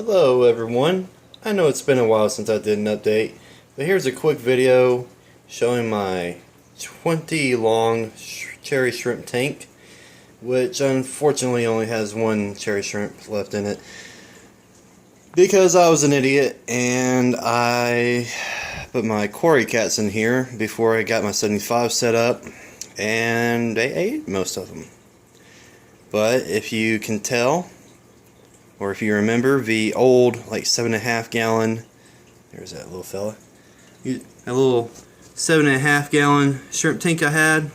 Hello everyone. I know it's been a while since I did an update, but here's a quick video showing my 20 long cherry shrimp tank, which unfortunately only has one cherry shrimp left in it because I was an idiot and I put my Cory cats in here before I got my 75 set up, and they ate most of them. But if you can tell, or if you remember the old, like 7.5 gallon, there's that little fella, that little 7.5 gallon shrimp tank I had,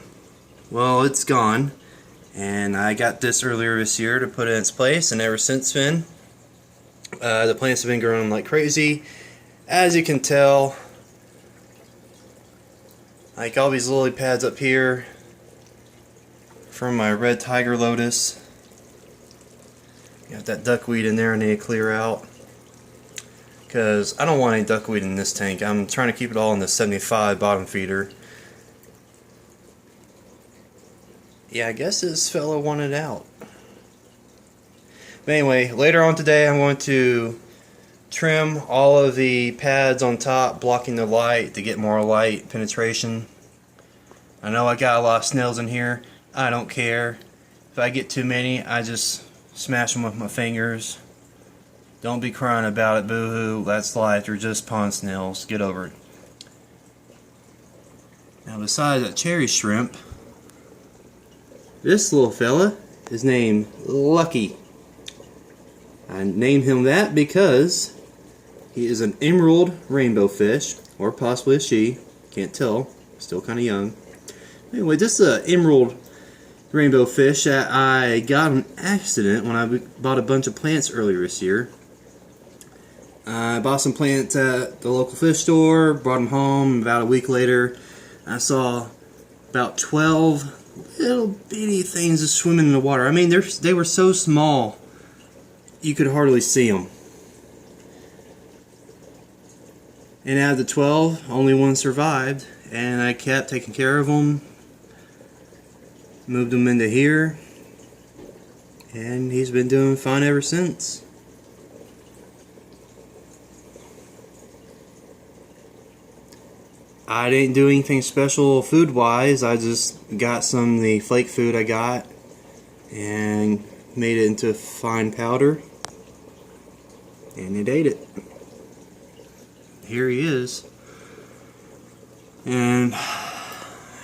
well, it's gone. And I got this earlier this year to put in its place, and ever since then, the plants have been growing like crazy. As you can tell, like all these lily pads up here from my red tiger lotus. Got that duckweed in there I need to clear out, because I don't want any duckweed in this tank. I'm trying to keep it all in the 75 bottom feeder. Yeah, I guess this fella wanted out. But anyway, later on today I'm going to trim all of the pads on top blocking the light to get more light penetration. I know I got a lot of snails in here. I don't care. If I get too many, I just smash them with my fingers. Don't be crying about it, boo-hoo. That's life. They're just pond snails. Get over it. Now, besides that cherry shrimp, this little fella is named Lucky. I named him that because he is an emerald rainbow fish, or possibly a she. Can't tell. Still kind of young. Anyway, this is an emerald rainbow fish that I got on accident when I bought a bunch of plants earlier this year. I bought some plants at the local fish store, brought them home. About a week later, I saw about 12 little bitty things just swimming in the water. I mean, they were so small you could hardly see them. And out of the 12, only one survived, and I kept taking care of them. Moved him into here, and he's been doing fine ever since. I didn't do anything special food wise. I just got some of the flake food I got and made it into fine powder, and it ate it. Here he is. And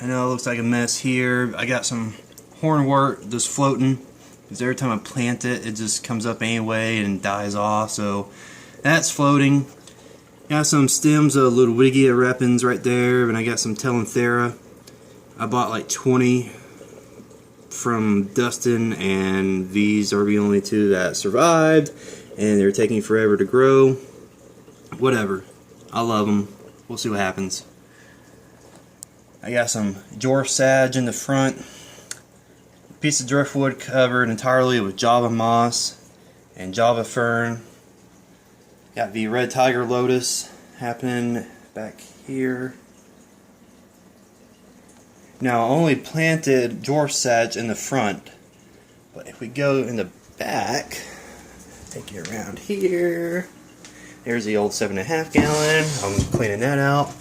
I know it looks like a mess here. I got some hornwort just floating, because every time I plant it, it just comes up anyway and dies off. So that's floating. Got some stems of Ludwigia repens right there, and I got some Telanthera. I bought like 20 from Dustin, and these are the only two that survived, and they're taking forever to grow. Whatever. I love them. We'll see what happens. I got some dwarf sage in the front, a piece of driftwood covered entirely with Java moss and Java fern. Got the red tiger lotus happening back here. Now, I only planted dwarf sage in the front, but if we go in the back, take it around here. There's the old 7.5 gallon. I'm cleaning that out.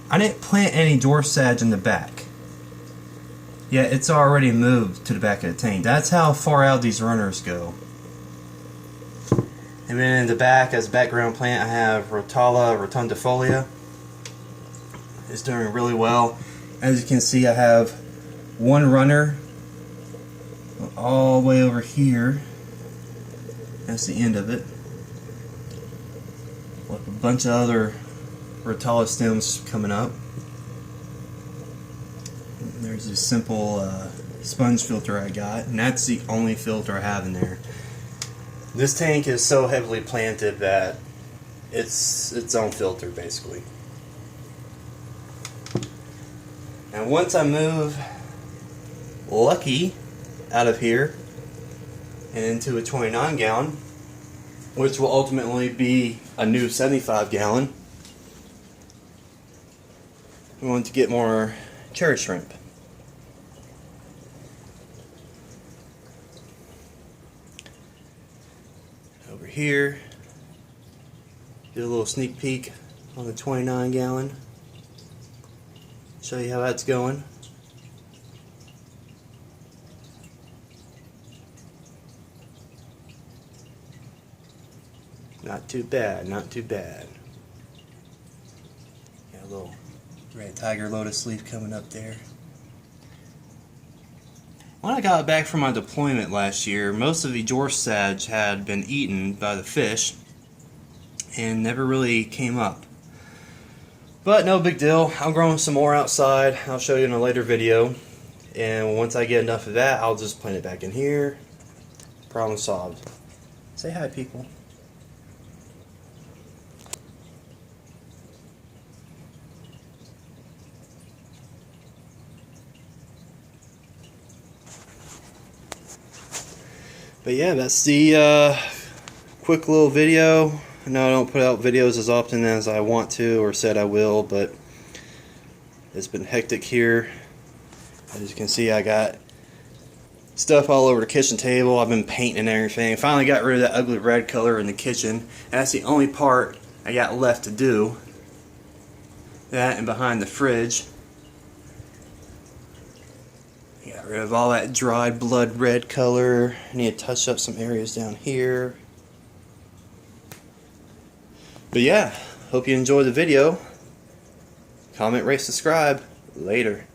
I didn't plant any dwarf sage in the back. Yeah, it's already moved to the back of the tank. That's how far out these runners go. And then in the back, as background plant, I have Rotala rotundifolia. It's doing really well. As you can see, I have one runner all the way over here. That's the end of it. With a bunch of other Rotala stems coming up. There's this simple sponge filter I got, and that's the only filter I have in there. This tank is so heavily planted that it's its own filter basically. And once I move Lucky out of here and into a 29 gallon, which will ultimately be a new 75 gallon, we want to get more cherry shrimp. here. Do a little sneak peek on the 29 gallon. Show you how that's going. Not too bad, not too bad. Got a little red tiger lotus leaf coming up there. When I got back from my deployment last year, most of the George had been eaten by the fish and never really came up. But no big deal. I'm growing some more outside. I'll show you in a later video. And once I get enough of that, I'll just plant it back in here. Problem solved. Say hi, people. But yeah, that's the quick little video. I know I don't put out videos as often as I want to or said I will, but it's been hectic here. As you can see, I got stuff all over the kitchen table. I've been painting and everything. Finally got rid of that ugly red color in the kitchen. And that's the only part I got left to do. That and behind the fridge. Got rid of all that dried blood red color. I need to touch up some areas down here. But yeah, hope you enjoyed the video. Comment, rate, subscribe. Later.